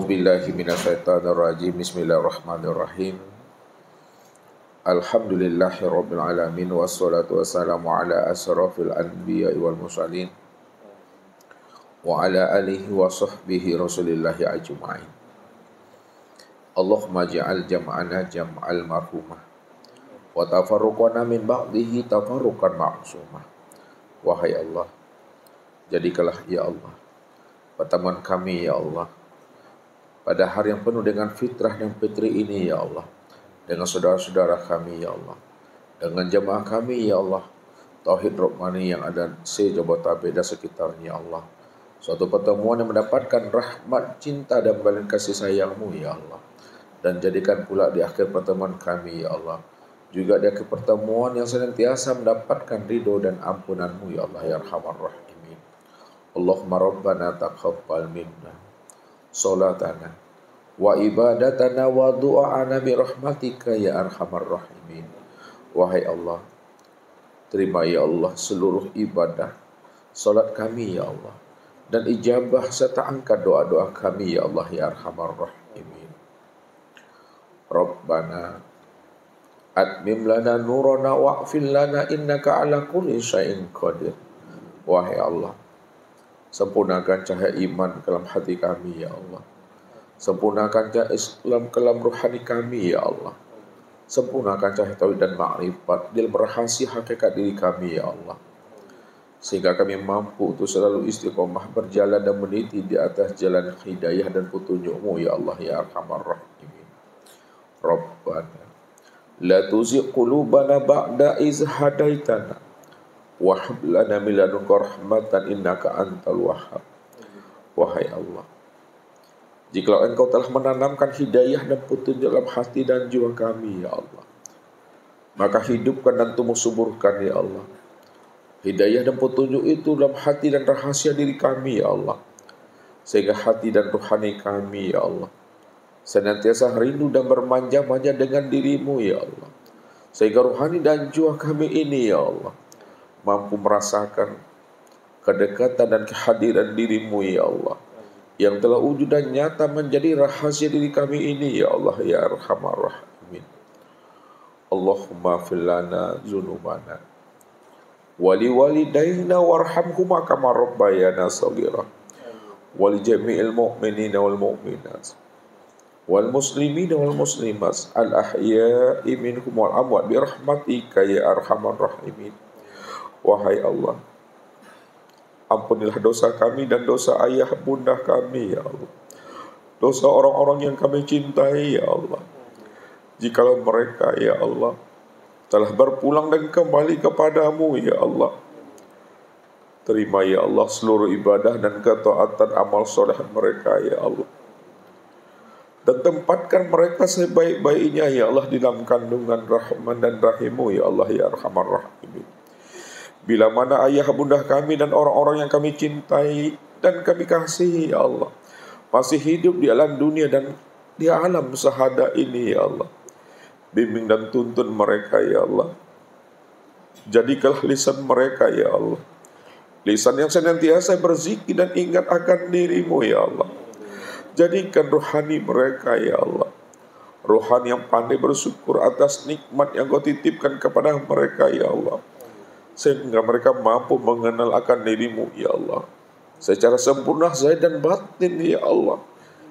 A'udzu billahi minasyaitonir rajim. Bismillahirrahmanirrahim. Alhamdulillahirabbil alamin wassalatu wassalamu ala asrofil anbiya'i wal mursalin wa ala alihi wa sahbihi rasulillahi ajma'in. Allahumma ja'al jam'ana jam'al marhumah wa tafarruqana min ba'dihi tafarruqan ma'sumah. Wahai Allah, jadikanlah ya Allah pertemuan kami ya Allah pada hari yang penuh dengan fitrah dan fitri ini ya Allah, dengan saudara-saudara kami ya Allah, dengan jemaah kami ya Allah, Tauhid Rokmani yang ada se-Jabotabek dan sekitarnya ya Allah. Suatu pertemuan yang mendapatkan rahmat, cinta dan balas kasih sayang-Mu ya Allah. Dan jadikan pula di akhir pertemuan kami ya Allah, juga di akhir pertemuan yang senantiasa mendapatkan ridho dan ampunan-Mu ya Allah ya Arhamar Rahimin. Allahumma Rabbana taqabbal minna salatana wa ibadatana wa du'ana bi rahmatika ya arhamar rahimin. Wahai Allah, terima ya Allah seluruh ibadah salat kami ya Allah, dan ijabah serta angkat doa-doa kami ya Allah ya arhamar rahimin. Rabbana atmim lana nurana wa'fil lana innaka ala kulli syai'in qadir. Wahai Allah, sempurnakan cahaya iman dalam hati kami ya Allah. Sempurnakan cahaya Islam dalam rohani kami ya Allah. Sempurnakan cahaya tauhid dan makrifat dalam rahasia hakikat diri kami ya Allah. Sehingga kami mampu untuk selalu istiqomah berjalan dan meniti di atas jalan hidayah dan petunjuk-Mu ya Allah ya Arhamar Rahimin. Rabbana la tuzigh qulubana ba'da iz hadaitana wa hab lana min ladunka rahmatan innaka antal wahhab. Wahai Allah, jikalau Engkau telah menanamkan hidayah dan petunjuk dalam hati dan jiwa kami ya Allah, maka hidupkan dan tumbuh suburkan ya Allah hidayah dan petunjuk itu dalam hati dan rahasia diri kami ya Allah, sehingga hati dan rohani kami ya Allah senantiasa rindu dan bermanja-manja dengan diri-Mu ya Allah, sehingga rohani dan jiwa kami ini ya Allah mampu merasakan kedekatan dan kehadiran diri-Mu ya Allah, yang telah wujud dan nyata menjadi rahasia diri kami ini ya Allah ya Arhamar Rahimin. Allahumma fil lana dzunubana wali walidayna warhamhuma kama rabbayana shaghira wali jami'il mu'minina wal mu'minat wal muslimina wal muslimat al ahya'i minhum wal amwat bi rahmatika ya Arhamar Rahimin. Wahai Allah, ampunilah dosa kami dan dosa ayah bunda kami ya Allah, dosa orang-orang yang kami cintai ya Allah. Jikalau mereka ya Allah telah berpulang dan kembali kepadamu ya Allah, terima ya Allah seluruh ibadah dan ketaatan amal soleh mereka ya Allah, dan tempatkan mereka sebaik-baiknya ya Allah di dalam kandungan Rahman dan Rahim-Mu ya Allah ya Arhamar Rahimin. Bila mana ayah bunda kami dan orang-orang yang kami cintai dan kami kasihi ya Allah masih hidup di alam dunia dan di alam sahada ini ya Allah, bimbing dan tuntun mereka ya Allah. Jadikanlah lisan mereka ya Allah lisan yang senantiasa berzikir dan ingat akan diri-Mu ya Allah. Jadikan rohani mereka ya Allah rohani yang pandai bersyukur atas nikmat yang Kau titipkan kepada mereka ya Allah, sehingga mereka mampu mengenal akan diri-Mu ya Allah secara sempurna zahir dan batin ya Allah,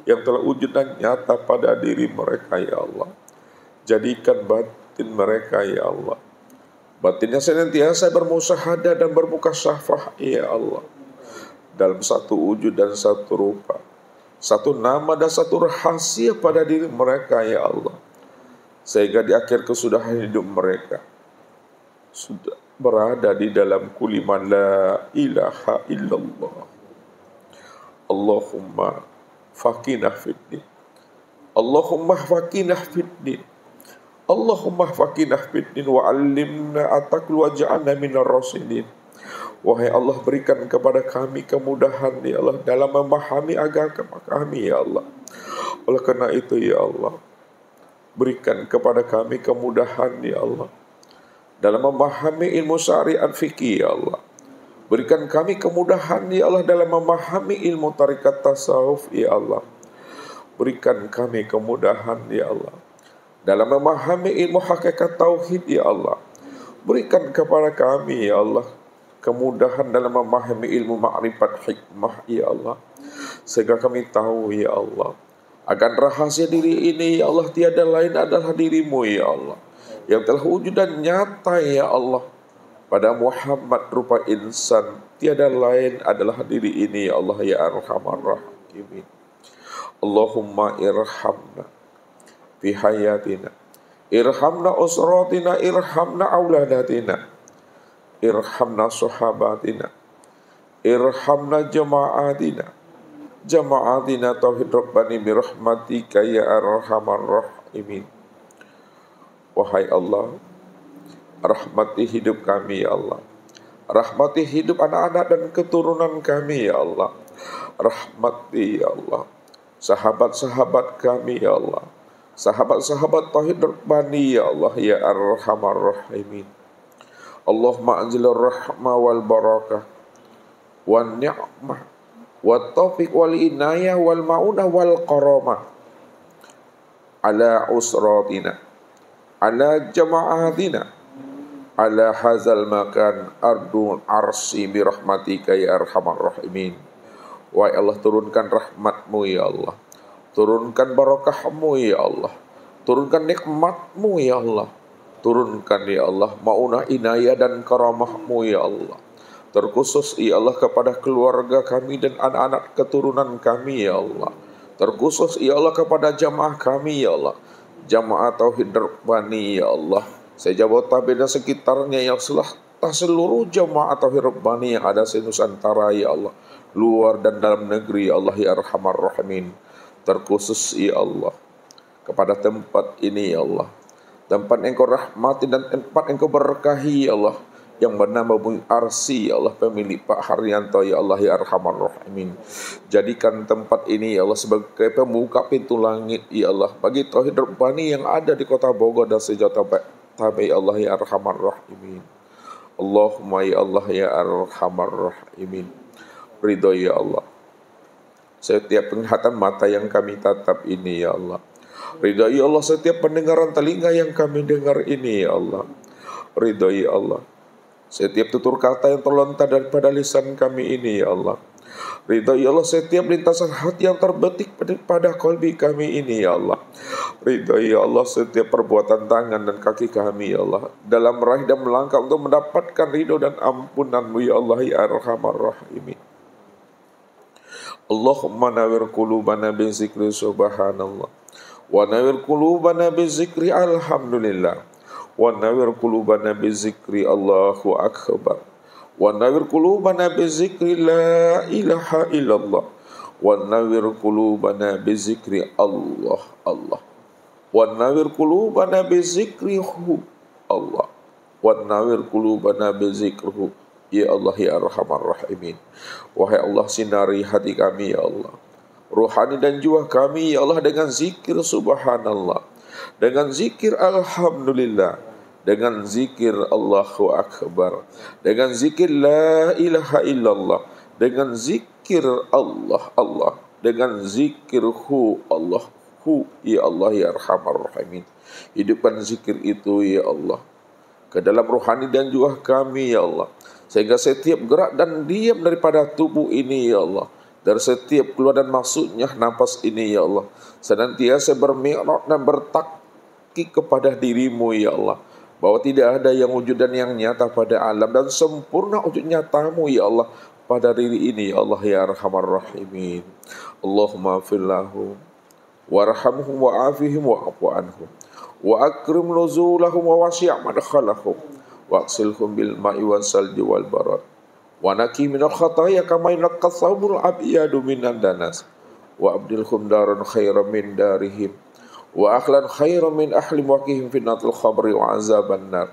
yang telah wujud dan nyata pada diri mereka ya Allah. Jadikan batin mereka ya Allah batinnya senantiasa bermusyahadah dan bermukasyafah ya Allah, dalam satu wujud dan satu rupa, satu nama dan satu rahasia pada diri mereka ya Allah, sehingga di akhir kesudahan hidup mereka sudah berada di dalam kuliman la ilaha illallah. Allahumma faqinah fiddin, Allahumma faqinah fiddin, Allahumma faqinah fiddin wa allimna atakul wa ja'alna minar rasidin. Wahai Allah, berikan kepada kami kemudahan ya Allah dalam memahami agama kami ya Allah. Oleh karena itu ya Allah, berikan kepada kami kemudahan ya Allah dalam memahami ilmu syariat fikih ya Allah. Berikan kami kemudahan ya Allah dalam memahami ilmu tarikat tasawuf ya Allah. Berikan kami kemudahan ya Allah dalam memahami ilmu hakikat tauhid ya Allah. Berikan kepada kami ya Allah kemudahan dalam memahami ilmu makrifat hikmah ya Allah, sehingga kami tahu ya Allah akan rahasia diri ini ya Allah tiada lain adalah dirimu ya Allah yang telah wujud dan nyata ya Allah pada Muhammad rupa insan. Tiada lain adalah diri ini ya Allah ya Arhamar Rahimin. Allahumma irhamna fi hayatina, irhamna usratina, irhamna auladatina, irhamna sahabatina, irhamna jama'atina tauhid rabbani birahmatika ya arhamar rahimin. Wahai Allah, rahmati hidup kami ya Allah, rahmati hidup anak-anak dan keturunan kami ya Allah, rahmati ya Allah sahabat-sahabat kami ya Allah, sahabat-sahabat tauhid rabbani ya Allah ya arhamar rahimin. Allahumma anzilir rahmah wal barakah wan ni'mah wat taufiq wal inayah wal maunah wal karamah ala usratina, ala jama'atina, ala hazal makan ardun arsi birahmatika ya arhamar rahimin. Wahai Allah, turunkan rahmatmu ya Allah, turunkan barakahmu ya Allah, turunkan nikmatmu ya Allah, turunkan ya Allah maunah inayah dan karamahmu ya Allah, terkhusus ya Allah kepada keluarga kami dan anak-anak keturunan kami ya Allah, terkhusus ya Allah kepada jamaah kami ya Allah, jamaah tauhid rabbani ya Allah sejabotabek dan sekitarnya yang seluruh jamaah tauhid rabbani yang ada se-Nusantara ya Allah, luar dan dalam negeri ya Allah ya arhamar rahimin. Terkhusus ya Allah kepada tempat ini ya Allah, tempat engkau rahmati dan tempat engkau berkahi ya Allah, yang bernama Bumi Arsi ya Allah, pemilik Pak Haryanto ya Allah ya arhamar rahimin. Jadikan tempat ini ya Allah sebagai pembuka pintu langit ya Allah bagi tauhid rabbani yang ada di kota Bogor dan sejabotabek ya Allah ya arhamar rahimin. Allahumma ya Allah ya arhamar rahimin. Ridho ya Allah setiap penglihatan mata yang kami tatap ini ya Allah. Ridho ya Allah setiap pendengaran telinga yang kami dengar ini ya Allah. Ridho ya Allah setiap tutur kata yang terlontar daripada lisan kami ini ya Allah. Ridho ya Allah setiap lintasan hati yang terbetik pada kalbi kami ini ya Allah. Ridho ya Allah setiap perbuatan tangan dan kaki kami ya Allah dalam meraih dan melangkah untuk mendapatkan ridho dan ampunan-Mu ya Allah ya arhamar rahimin. Allahumma nawir qulubana bi zikri subhanallah, wa nawir qulubana bi zikri alhamdulillah, wa nawir qulubana bi zikri Allahu akbar, wa nawir qulubana bi zikri la ilaha illallah, wa nawir qulubana bi zikri Allah Allah, wa nawir qulubana bi zikrihu Allah, wa nawir qulubana bi zikrihu ya Allah ya arhamar rahimin. Wahai Allah, sinari hati kami ya Allah, rohani dan jiwa kami ya Allah dengan zikir subhanallah, dengan zikir alhamdulillah, dengan zikir Allahu akbar, dengan zikir la ilaha illallah, dengan zikir Allah Allah, dengan zikir hu Allah hu ya Allah ya arhamar rahimin. Hidupkan zikir itu ya Allah ke dalam rohani dan jiwa kami ya Allah, sehingga setiap gerak dan diam daripada tubuh ini ya Allah, dari setiap keluar dan masuknya nafas ini ya Allah, senantiasa bermi'raj dan bertakki kepada diri-Mu ya Allah, bahwa tidak ada yang wujud dan yang nyata pada alam, dan sempurna wujud nyata-Mu ya Allah pada diri ini ya Allah ya arhamar rahimin. Allahumma fillahu warhamhum wa'afihim wa'afu anhum wa akrim nuzulahum wa wasi' madkhalahum waqsilhum bil ma'i wal salji wal barad wa naqi minal khataaya kama yunqas thawbul abyadu minan danas wa abdilhum daran khairan min darihim wa akhlan khairan min ahli waqihim fitnatul khabri wa azaban nar.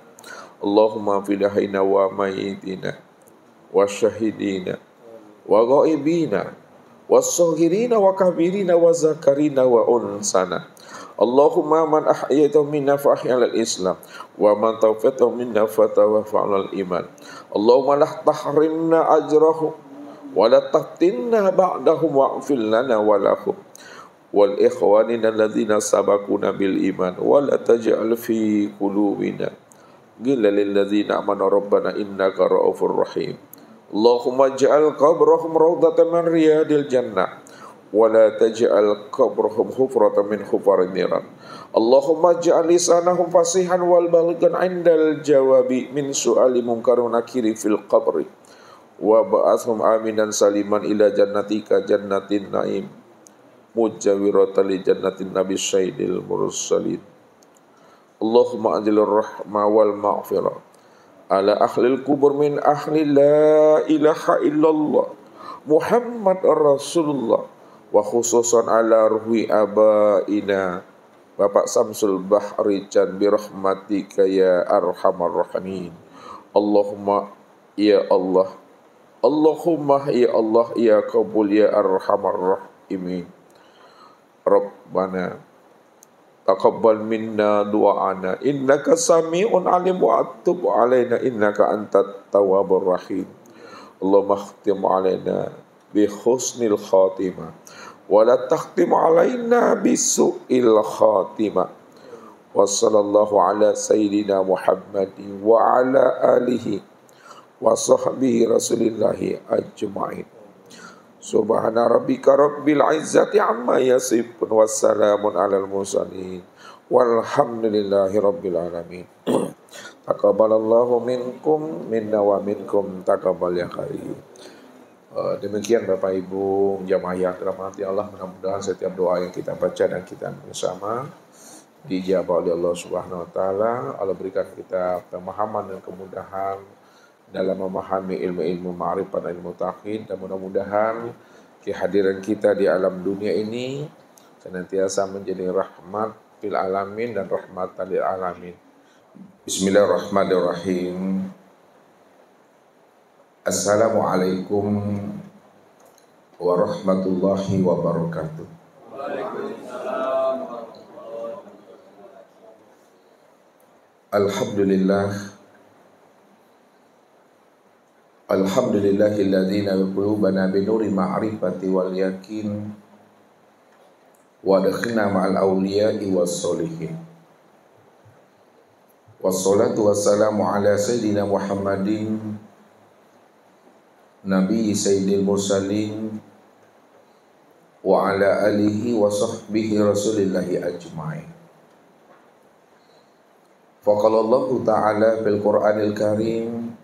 Allahumma filahina wa mayyitina wa syahidina wa ghaibina was-saghirina wa kabirina wa zakarina wa unsana. Allahumma man ahyaytahu minna fa ahya al-islam wa man tawaffahu minna fa tawaffa al-iman. Allahumma la tahrimna ajrahum wa la taftinna ba'dahum wa'fil lana wa lahum wal ikhwanina alladzina sabaquna bil iman wa la taj'al fi qulubina ghillan lil ladzina amanu rabbana innaka ra'ufur rahim. Allahumma ij'al qabrahum rawdatan min riyadil jannah wa la taj'al qabrahum hufratan min hufarin niran. Allahumma ij'al lisanahum fasihan wal balighan 'indal jawabi min su'ali munkarin nakiri fil qabri wa ba'athhum aminan saliman ila jannatika jannatin na'im mujawiratan li jannatin nabi syaidil mursalin. Allahumma anzilir rahma wal maghfirah ala ahlil kubur min ahli la ilaha illallah Muhammad Rasulullah wa khususan ala ruhi abaina Bapak Samsul Bahri Chan birahmatika ya arhamar rahimin. Allahumma ya Allah, Allahumma ya Allah ya qabul ya arhamar rahimin. Rabbana taqabbal minna du'ana innaka sami'un alim wa atub alaina innaka antat tawwabur rahim. Allahumma khtim alaina bi husnil khatimah wa la takhtim alaina bi su'il khatimah. Wa sallallahu ala sayyidina Muhammadin wa ala alihi wa sahbihi rasulillahi ajma'in. Subhana rabbika rabbil izzati amma yasifun wassalamun alal mursalin walhamdulillahi rabbil alamin. Taqabbalallahu minkum minna wa minkum taqabbal ya karim. Demikian Bapak Ibu jamaah yang dirahmati Allah, mudah-mudahan setiap doa yang kita baca dan kita bersama dijabah oleh Allah Subhanahu wa taala. Allah berikan kita pemahaman dan kemudahan dalam memahami ilmu-ilmu ma'rifat dan ilmu tauhid, dan mudah-mudahan kehadiran kita di alam dunia ini senantiasa menjadi rahmat fil alamin dan rahmatan lil alamin. Bismillahirrahmanirrahim. Assalamualaikum warahmatullahi wabarakatuh. Waalaikumsalam. Alhamdulillah. Alhamdulillahilladzi nabiyana qulubana binuri ma'rifati wal yakin wa adkhilna ma'al awliya'i was solihin. Wassalatu wassalamu ala sayyidina Muhammadin nabi sayyidil mursalin wa ala alihi wa sahbihi rasulillahi ajma'in. Faqala Allah ta'ala fil Qur'anil Karim,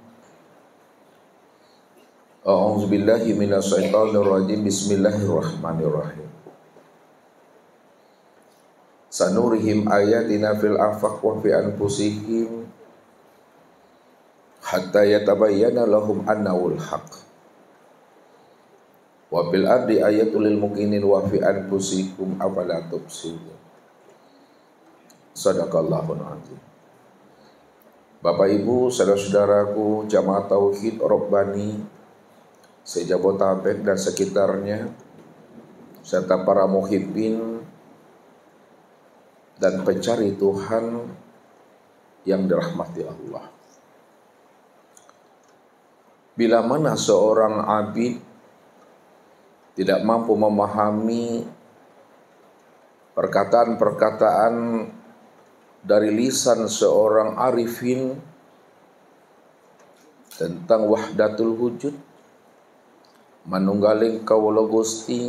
A'udzu billahi minasy syaithanir rajim. Bismillahirrahmanirrahim. Sanurihim ayatina fil afaq wa fi anfusihim hatta yatabayyana lahum annahul haq. Wa bil ardi ayatul lil muqinin wa fi anfusikum afala tubsirun. Shadaqallahul azim. Bapak Ibu, saudara-saudaraku jamaah tauhid Rabbani se-Jabotabek dan sekitarnya, serta para muhibbin dan pencari Tuhan yang dirahmati Allah. Bila mana seorang abid tidak mampu memahami perkataan-perkataan dari lisan seorang arifin tentang wahdatul wujud, manunggaling kaula Gusti,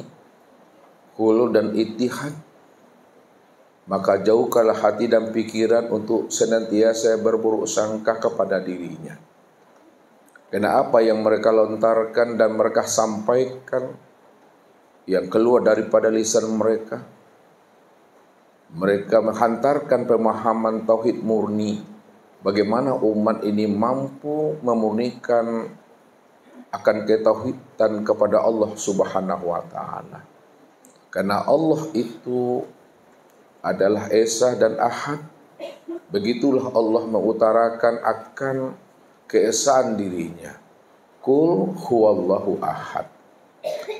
hulu dan ittihad, maka jauhkanlah hati dan pikiran untuk senantiasa berburuk sangka kepada dirinya. Karena apa yang mereka lontarkan dan mereka sampaikan yang keluar daripada lisan mereka, mereka menghantarkan pemahaman tauhid murni. Bagaimana umat ini mampu memurnikan akan ketauhidan kepada Allah Subhanahu wa taala. Karena Allah itu adalah Esa dan Ahad. Begitulah Allah mengutarakan akan keesaan dirinya. Qul huwallahu ahad.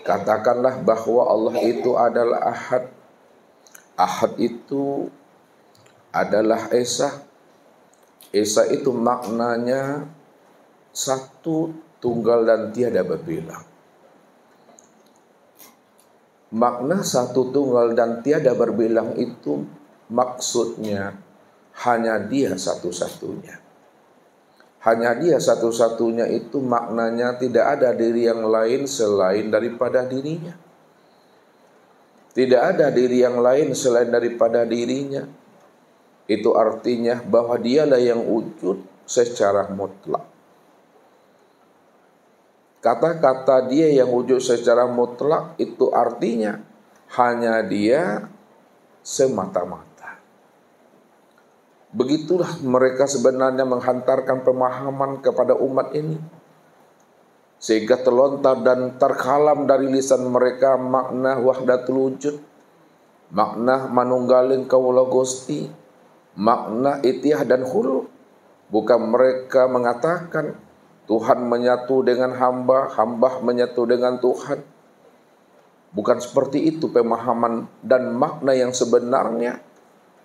Katakanlah bahwa Allah itu adalah Ahad. Ahad itu adalah Esa. Esa itu maknanya satu, tunggal dan tiada berbeda. Makna satu tunggal dan tiada berbilang itu maksudnya hanya Dia satu-satunya. Hanya Dia satu-satunya itu maknanya tidak ada diri yang lain selain daripada dirinya. Tidak ada diri yang lain selain daripada dirinya. Itu artinya bahwa Dialah yang wujud secara mutlak. Kata-kata Dia yang wujud secara mutlak itu artinya hanya Dia semata-mata. Begitulah mereka sebenarnya menghantarkan pemahaman kepada umat ini, sehingga terlontar dan terkalam dari lisan mereka makna wahdatul wujud, makna manunggalin kaula Gusti, makna itiyah dan hulu. Bukan mereka mengatakan Tuhan menyatu dengan hamba, hamba menyatu dengan Tuhan. Bukan seperti itu pemahaman dan makna yang sebenarnya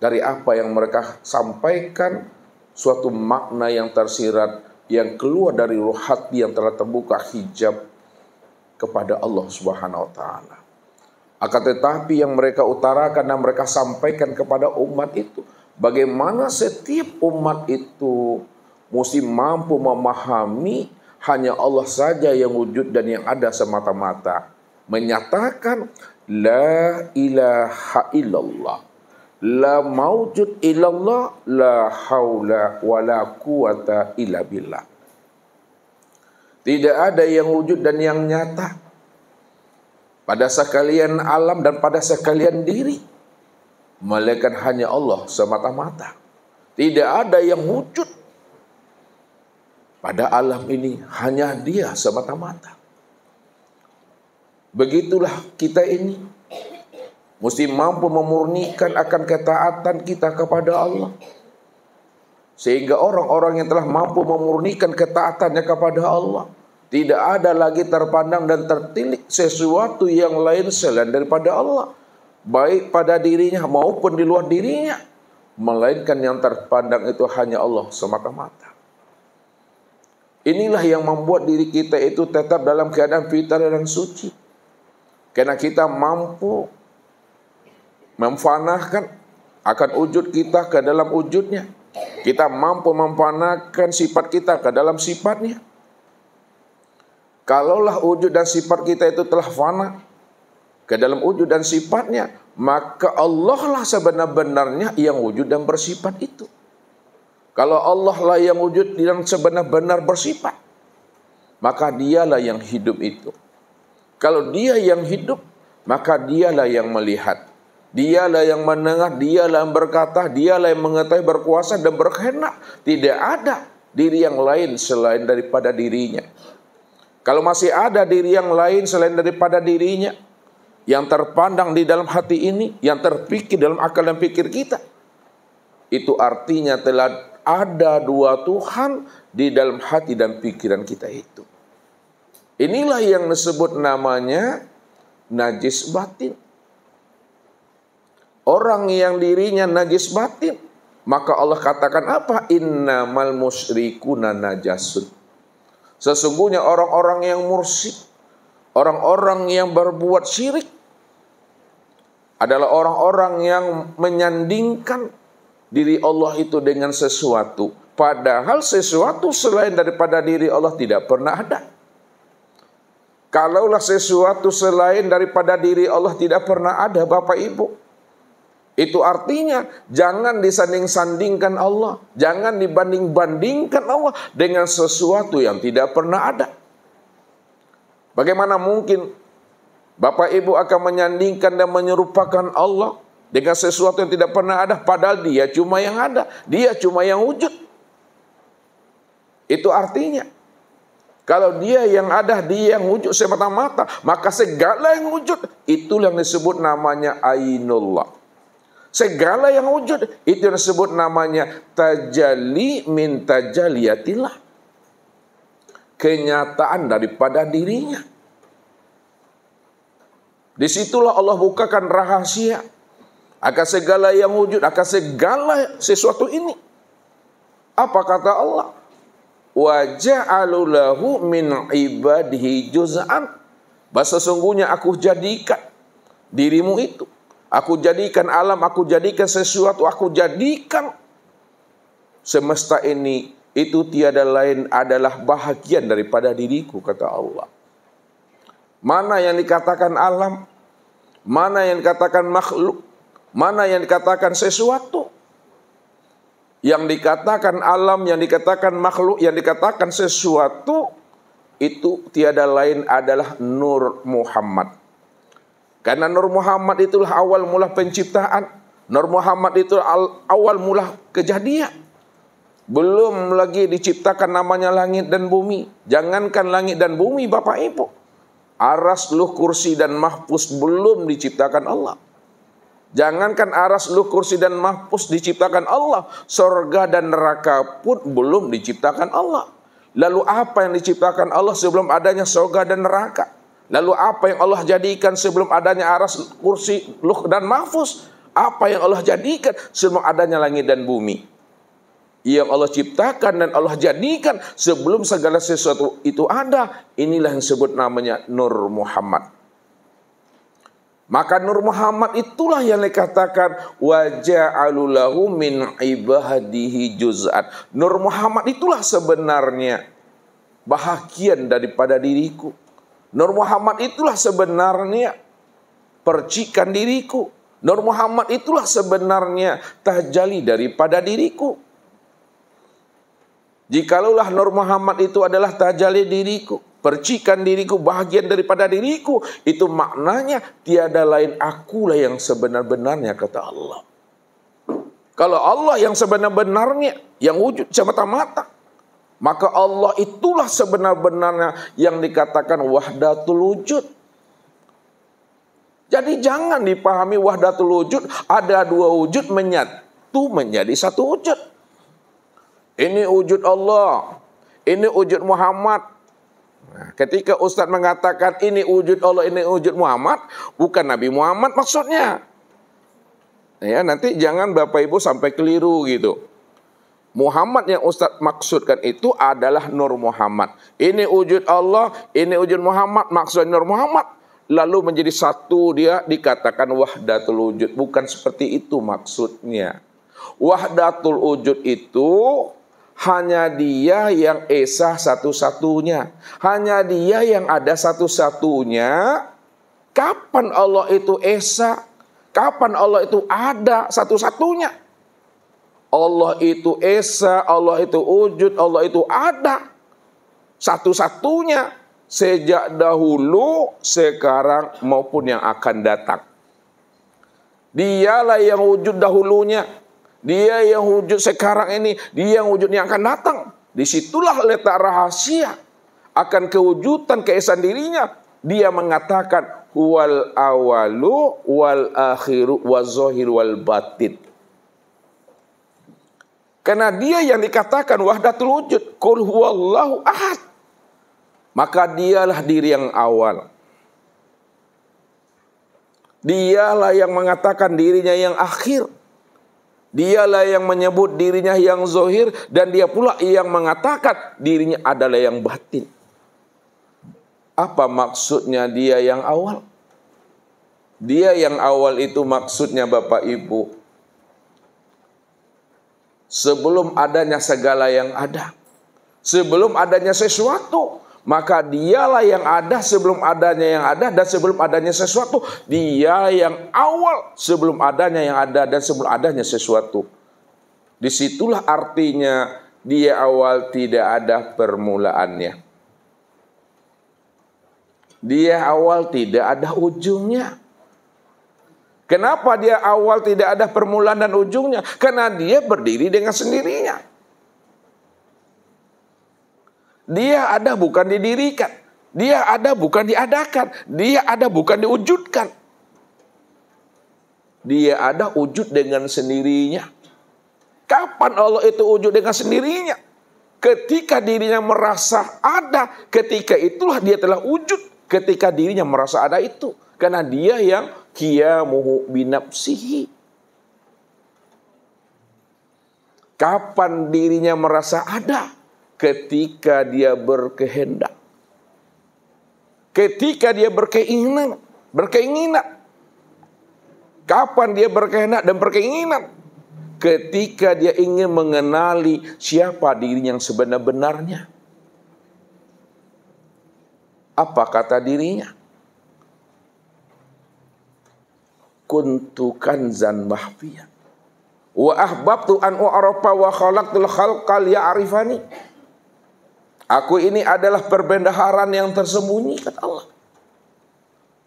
dari apa yang mereka sampaikan, suatu makna yang tersirat, yang keluar dari ruh hati yang telah terbuka hijab kepada Allah Subhanahu wa taala. Akan tetapi yang mereka utarakan dan mereka sampaikan kepada umat itu, bagaimana setiap umat itu mesti mampu memahami hanya Allah saja yang wujud dan yang ada semata-mata. Menyatakan la ilaha illallah, la maujud illallah, la haula wa la quwata illa billah. Tidak ada yang wujud dan yang nyata pada sekalian alam dan pada sekalian diri, melainkan hanya Allah semata-mata. Tidak ada yang wujud pada alam ini, hanya Dia semata-mata. Begitulah kita ini mesti mampu memurnikan akan ketaatan kita kepada Allah, sehingga orang-orang yang telah mampu memurnikan ketaatannya kepada Allah, tidak ada lagi terpandang dan tertilik sesuatu yang lain selain daripada Allah, baik pada dirinya maupun di luar dirinya, melainkan yang terpandang itu hanya Allah semata-mata. Inilah yang membuat diri kita itu tetap dalam keadaan fitrah dan suci, karena kita mampu memfanahkan akan wujud kita ke dalam wujudnya. Kita mampu memfanahkan sifat kita ke dalam sifatnya. Kalaulah wujud dan sifat kita itu telah fana ke dalam wujud dan sifatnya, maka Allah lah sebenar-benarnya yang wujud dan bersifat itu. Kalau Allah lah yang wujud dan sebenar-benar bersifat, maka Dialah yang hidup itu. Kalau Dia yang hidup, maka Dialah yang melihat, Dialah yang mendengar, Dialah yang berkata, Dialah yang mengetahui, berkuasa dan berkehendak. Tidak ada diri yang lain selain daripada dirinya. Kalau masih ada diri yang lain selain daripada dirinya, yang terpandang di dalam hati ini, yang terpikir dalam akal dan pikir kita, itu artinya telah ada dua Tuhan di dalam hati dan pikiran kita itu. Inilah yang disebut namanya najis batin. Orang yang dirinya najis batin, maka Allah katakan apa? Innamal musyrikuna najasun. Sesungguhnya orang-orang yang musyrik, orang-orang yang berbuat syirik, adalah orang-orang yang menyandingkan diri Allah itu dengan sesuatu, padahal sesuatu selain daripada diri Allah tidak pernah ada. Kalaulah sesuatu selain daripada diri Allah tidak pernah ada, Bapak Ibu, itu artinya jangan disanding-sandingkan Allah, jangan dibanding-bandingkan Allah dengan sesuatu yang tidak pernah ada. Bagaimana mungkin Bapak Ibu akan menyandingkan dan menyerupakan Allah dengan sesuatu yang tidak pernah ada, padahal Dia cuma yang ada, Dia cuma yang wujud. Itu artinya kalau Dia yang ada, Dia yang wujud semata-mata, maka segala yang wujud itulah yang disebut namanya ainullah. Segala yang wujud itu yang disebut namanya tajalli min tajalliyatillah, kenyataan daripada dirinya. Disitulah Allah bukakan rahasia akan segala yang wujud, akan segala sesuatu ini. Apa kata Allah? Wa ja'alu lahu min ibadihi juz'an. Bahasa sesungguhnya aku jadikan dirimu itu. Aku jadikan alam, aku jadikan sesuatu, aku jadikan semesta ini itu tiada lain adalah bahagian daripada diriku, kata Allah. Mana yang dikatakan alam, mana yang dikatakan makhluk, mana yang dikatakan sesuatu. Yang dikatakan alam, yang dikatakan makhluk, yang dikatakan sesuatu, itu tiada lain adalah Nur Muhammad. Karena Nur Muhammad itulah awal mula penciptaan. Nur Muhammad itu awal mula kejadian. Belum lagi diciptakan namanya langit dan bumi. Jangankan langit dan bumi, Bapak Ibu. Aras, luh, kursi dan mahfuz belum diciptakan Allah. Jangankan aras, luh, kursi dan mahfuz diciptakan Allah. Surga dan neraka pun belum diciptakan Allah. Lalu apa yang diciptakan Allah sebelum adanya surga dan neraka? Lalu apa yang Allah jadikan sebelum adanya aras, kursi, luh dan mahfuz? Apa yang Allah jadikan sebelum adanya langit dan bumi? Yang Allah ciptakan dan Allah jadikan sebelum segala sesuatu itu ada. Inilah yang disebut namanya Nur Muhammad. Maka Nur Muhammad itulah yang dikatakan wa ja'alu lahu min ibadihi juz'an. Nur Muhammad itulah sebenarnya bahagian daripada diriku. Nur Muhammad itulah sebenarnya percikan diriku. Nur Muhammad itulah sebenarnya tajalli daripada diriku. Jikalau Nur Muhammad itu adalah tajalli diriku, percikan diriku, bahagian daripada diriku, itu maknanya tiada lain akulah yang sebenar-benarnya, kata Allah. Kalau Allah yang sebenar-benarnya, yang wujud semata-mata, maka Allah itulah sebenar-benarnya yang dikatakan wahdatul wujud. Jadi jangan dipahami wahdatul wujud, ada dua wujud menyatu menjadi satu wujud. Ini wujud Allah, ini wujud Muhammad. Nah, ketika Ustaz mengatakan ini wujud Allah, ini wujud Muhammad, bukan Nabi Muhammad maksudnya. Ya, nanti jangan Bapak Ibu sampai keliru gitu. Muhammad yang Ustaz maksudkan itu adalah Nur Muhammad. Ini wujud Allah, ini wujud Muhammad, maksudnya Nur Muhammad. Lalu menjadi satu, dia dikatakan wahdatul wujud. Bukan seperti itu maksudnya. Wahdatul wujud itu hanya dia yang esa satu-satunya. Hanya dia yang ada satu-satunya. Kapan Allah itu esa? Kapan Allah itu ada satu-satunya? Allah itu esa, Allah itu wujud, Allah itu ada satu-satunya. Sejak dahulu, sekarang maupun yang akan datang. Dialah yang wujud dahulunya. Dia yang wujud sekarang ini, dia yang wujud yang akan datang. Disitulah letak rahasia akan kewujudan keesaan dirinya. Dia mengatakan wal awalu wal akhiru waz zahir wal batin. Karena dia yang dikatakan wahdatul wujud, qul huwallahu ahad. Maka dialah diri yang awal. Dialah yang mengatakan dirinya yang akhir. Dialah yang menyebut dirinya yang zahir, dan dia pula yang mengatakan dirinya adalah yang batin. Apa maksudnya dia yang awal? Dia yang awal itu maksudnya Bapak Ibu, sebelum adanya segala yang ada, sebelum adanya sesuatu, maka dialah yang ada sebelum adanya yang ada, dan sebelum adanya sesuatu, dia yang awal sebelum adanya yang ada dan sebelum adanya sesuatu. Disitulah artinya dia awal, tidak ada permulaannya. Dia awal, tidak ada ujungnya. Kenapa dia awal, tidak ada permulaan dan ujungnya? Karena dia berdiri dengan sendirinya. Dia ada bukan didirikan. Dia ada bukan diadakan. Dia ada bukan diwujudkan. Dia ada wujud dengan sendirinya. Kapan Allah itu wujud dengan sendirinya? Ketika dirinya merasa ada, ketika itulah dia telah wujud. Ketika dirinya merasa ada itu. Karena dia yang qiyamuhu binafsihi. Kapan dirinya merasa ada? Ketika dia berkehendak. Ketika dia berkeinginan. Kapan dia berkehendak dan berkeinginan? Ketika dia ingin mengenali siapa dirinya yang sebenar-benarnya. Apa kata dirinya? Kuntu kanzan mahfiyan wa ahbabtu an u'rafa wa khalaqtul khalqa liya'rifani. Aku ini adalah perbendaharaan yang tersembunyi, kata Allah.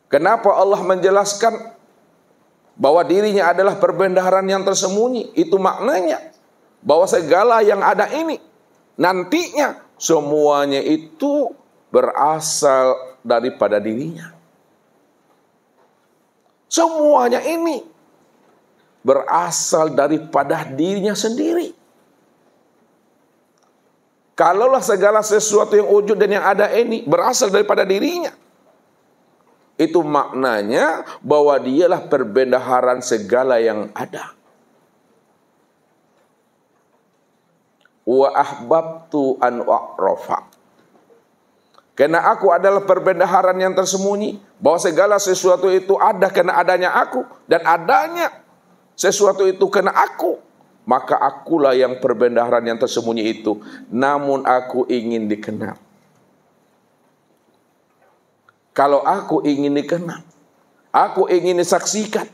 Kenapa Allah menjelaskan bahwa dirinya adalah perbendaharaan yang tersembunyi? Itu maknanya bahwa segala yang ada ini nantinya semuanya itu berasal daripada dirinya. Semuanya ini berasal daripada dirinya sendiri. Kalaulah segala sesuatu yang wujud dan yang ada ini berasal daripada dirinya, itu maknanya bahwa dialah perbendaharaan segala yang ada. Wa ahbabtu an u'rafa. Karena aku adalah perbendaharaan yang tersembunyi, bahwa segala sesuatu itu ada karena adanya aku, dan adanya sesuatu itu karena aku, maka akulah yang perbendaharaan yang tersembunyi itu. Namun aku ingin dikenal. Kalau aku ingin dikenal, aku ingin disaksikan,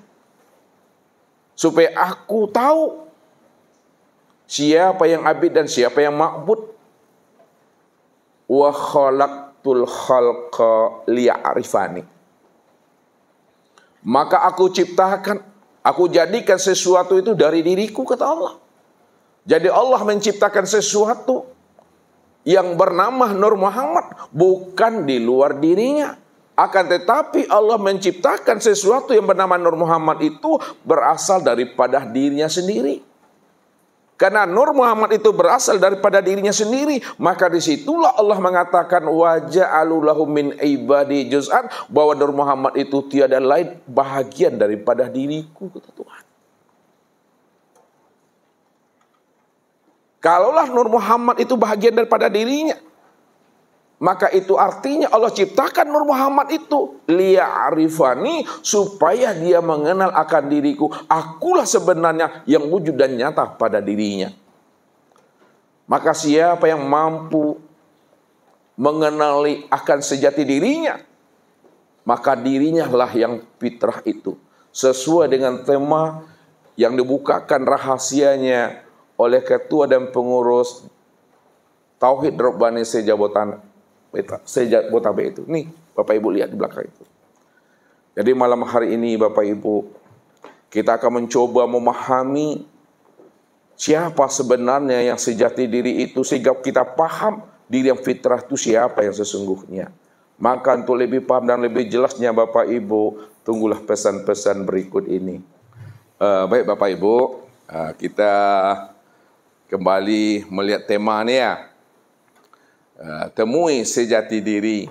supaya aku tahu siapa yang abid dan siapa yang ma'bud. Wa khalaqtul khalqa liya'rifani. Maka aku ciptakan, aku jadikan sesuatu itu dari diriku, kata Allah. Jadi Allah menciptakan sesuatu yang bernama Nur Muhammad, bukan di luar dirinya. Akan tetapi Allah menciptakan sesuatu yang bernama Nur Muhammad itu berasal daripada dirinya sendiri. Karena Nur Muhammad itu berasal daripada dirinya sendiri, maka disitulah Allah mengatakan wa ja'alu lahum min ibadi juz'an, bahwa Nur Muhammad itu tiada lain bahagian daripada diriku, kata Tuhan. Kalaulah Nur Muhammad itu bahagian daripada dirinya, maka itu artinya Allah ciptakan Nur Muhammad itu liya'rifani, supaya dia mengenal akan diriku. Akulah sebenarnya yang wujud dan nyata pada dirinya. Maka siapa yang mampu mengenali akan sejati dirinya, maka dirinya lah yang fitrah itu. Sesuai dengan tema yang dibukakan rahasianya oleh ketua dan pengurus Tauhid Rabbani Sejabotabek itu. Nih, Bapak Ibu lihat di belakang itu. Jadi malam hari ini Bapak Ibu, kita akan mencoba memahami siapa sebenarnya yang sejati diri itu, sehingga kita paham diri yang fitrah itu siapa yang sesungguhnya. Maka untuk lebih paham dan lebih jelasnya Bapak Ibu, tunggulah pesan-pesan berikut ini. Baik Bapak Ibu, kita kembali melihat tema ini ya. Temui sejati diri,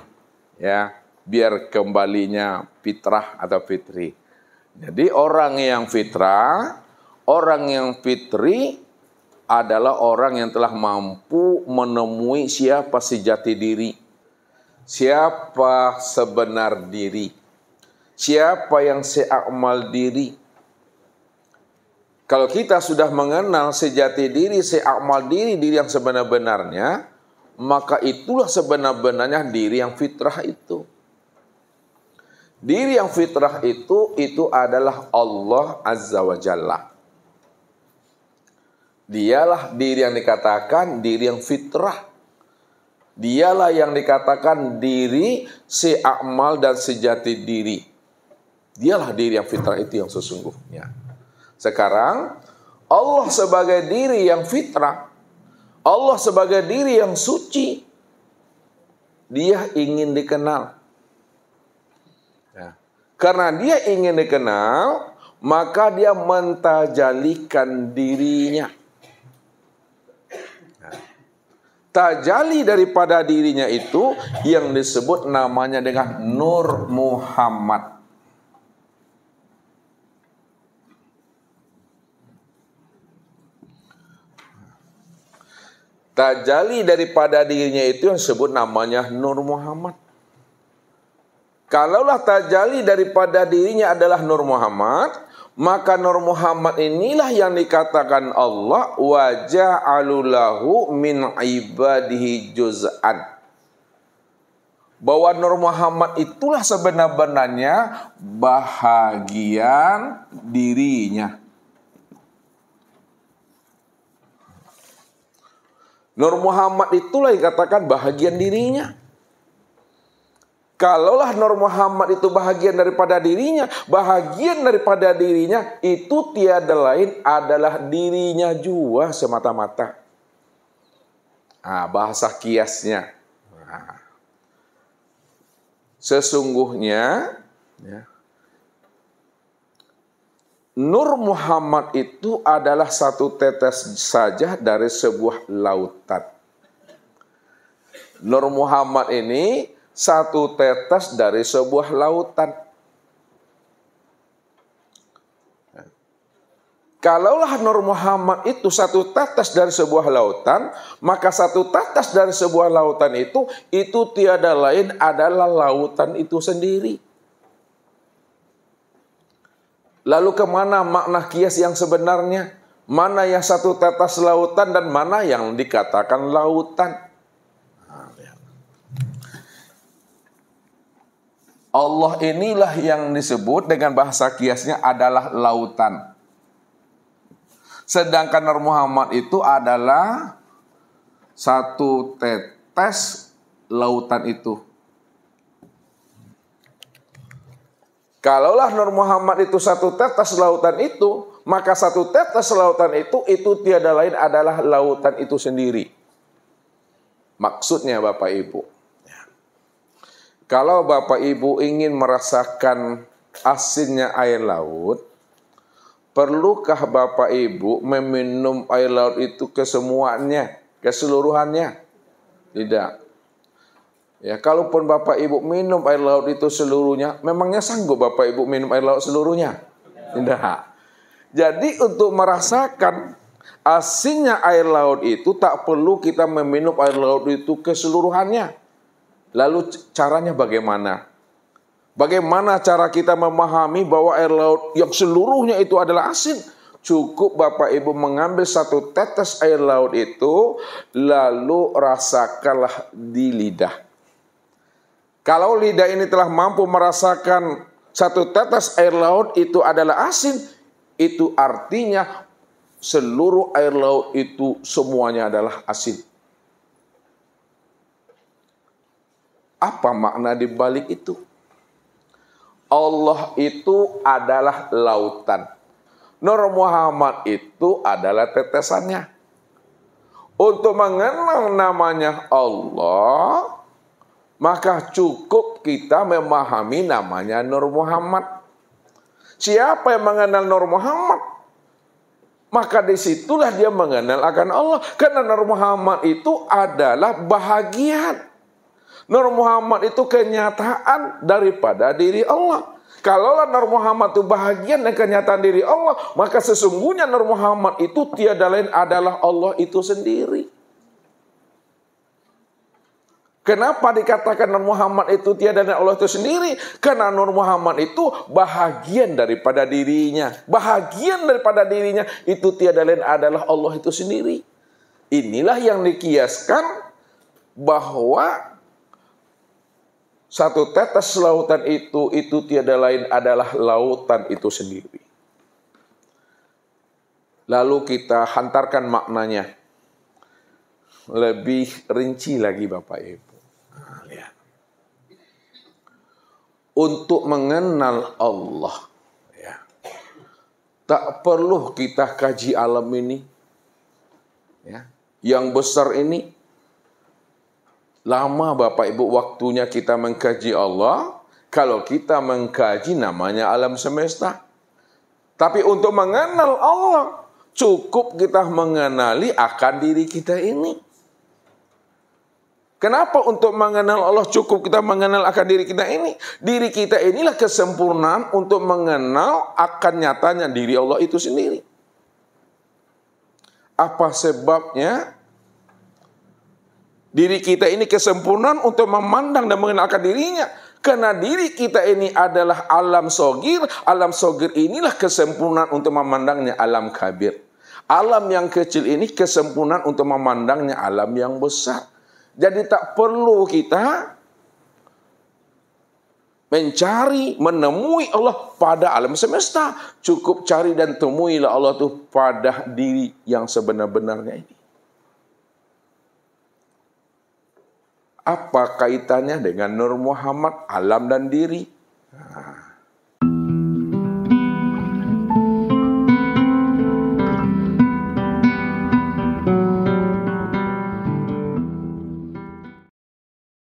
ya, biar kembalinya fitrah atau fitri. Jadi orang yang fitrah, orang yang fitri adalah orang yang telah mampu menemui siapa sejati diri, siapa sebenar diri, siapa yang seakmal diri. Kalau kita sudah mengenal sejati diri, seakmal diri, diri yang sebenar-benarnya, maka itulah sebenar-benarnya diri yang fitrah itu. Diri yang fitrah itu adalah Allah Azza wa Jalla. Dialah diri yang dikatakan diri yang fitrah. Dialah yang dikatakan diri seakmal dan sejati diri. Dialah diri yang fitrah itu yang sesungguhnya. Sekarang Allah sebagai diri yang fitrah, Allah sebagai diri yang suci, dia ingin dikenal. Karena dia ingin dikenal, maka dia mentajalikan dirinya. Tajali daripada dirinya itu yang disebut namanya dengan Nur Muhammad. Tajali daripada dirinya itu yang disebut namanya Nur Muhammad. Kalaulah tajali daripada dirinya adalah Nur Muhammad, Maka Nur Muhammad inilah yang dikatakan Allah wa ja'alulahu min ibadihi juz'an. Bahwa Nur Muhammad itulah sebenar-benarnya bahagian dirinya. Nur Muhammad itulah yang dikatakan bahagian dirinya. Kalaulah Nur Muhammad itu bahagian daripada dirinya, bahagian daripada dirinya itu tiada lain adalah dirinya jua semata-mata. Bahasa kiasnya. Sesungguhnya Nur Muhammad itu adalah satu tetes saja dari sebuah lautan. Nur Muhammad ini satu tetes dari sebuah lautan. Kalaulah Nur Muhammad itu satu tetes dari sebuah lautan, maka satu tetes dari sebuah lautan itu tiada lain adalah lautan itu sendiri. Lalu kemana makna kias yang sebenarnya? Mana yang satu tetes lautan dan mana yang dikatakan lautan? Allah inilah yang disebut dengan bahasa kiasnya adalah lautan. Sedangkan Nur Muhammad itu adalah satu tetes lautan itu. Kalaulah Nur Muhammad itu satu tetes lautan itu, maka satu tetes lautan itu tiada lain adalah lautan itu sendiri. Maksudnya Bapak Ibu, kalau Bapak Ibu ingin merasakan asinnya air laut, perlukah Bapak Ibu meminum air laut itu kesemuanya, keseluruhannya? Tidak. Ya, kalaupun Bapak Ibu minum air laut itu seluruhnya, memangnya sanggup Bapak Ibu minum air laut seluruhnya? Tidak. Jadi untuk merasakan asinnya air laut itu tak perlu kita meminum air laut itu keseluruhannya. Lalu caranya bagaimana? Bagaimana cara kita memahami bahwa air laut yang seluruhnya itu adalah asin? Cukup Bapak Ibu mengambil satu tetes air laut itu, lalu rasakanlah di lidah. Kalau lidah ini telah mampu merasakan satu tetes air laut itu adalah asin, itu artinya seluruh air laut itu semuanya adalah asin. Apa makna di balik itu? Allah itu adalah lautan. Nur Muhammad itu adalah tetesannya. Untuk mengenal namanya Allah, maka cukup kita memahami namanya Nur Muhammad. Siapa yang mengenal Nur Muhammad, maka disitulah dia mengenal akan Allah. Karena Nur Muhammad itu adalah bahagian. Nur Muhammad itu kenyataan daripada diri Allah. Kalaulah Nur Muhammad itu bahagian dan kenyataan diri Allah, maka sesungguhnya Nur Muhammad itu tiada lain adalah Allah itu sendiri. Kenapa dikatakan Nur Muhammad itu tiada lain Allah itu sendiri? Karena Nur Muhammad itu bahagian daripada dirinya. Bahagian daripada dirinya itu tiada lain adalah Allah itu sendiri. Inilah yang dikiaskan bahwa satu tetes lautan itu tiada lain adalah lautan itu sendiri. Lalu kita hantarkan maknanya lebih rinci lagi Bapak Ibu. Lihat. Untuk mengenal Allah, ya, tak perlu kita kaji alam ini, ya, yang besar ini. Lama Bapak Ibu waktunya kita mengkaji Allah, kalau kita mengkaji namanya alam semesta. Tapi untuk mengenal Allah, cukup kita mengenali akan diri kita ini. Kenapa untuk mengenal Allah cukup kita mengenal akan diri kita ini? Diri kita inilah kesempurnaan untuk mengenal akan nyatanya diri Allah itu sendiri. Apa sebabnya? Diri kita ini kesempurnaan untuk memandang dan mengenalkan dirinya. Karena diri kita ini adalah alam sogir. Alam sogir inilah kesempurnaan untuk memandangnya alam kabir. Alam yang kecil ini kesempurnaan untuk memandangnya alam yang besar. Jadi tak perlu kita mencari, menemui Allah pada alam semesta. Cukup cari dan temuilah Allah itu pada diri yang sebenar-benarnya ini. Apa kaitannya dengan Nur Muhammad, alam dan diri?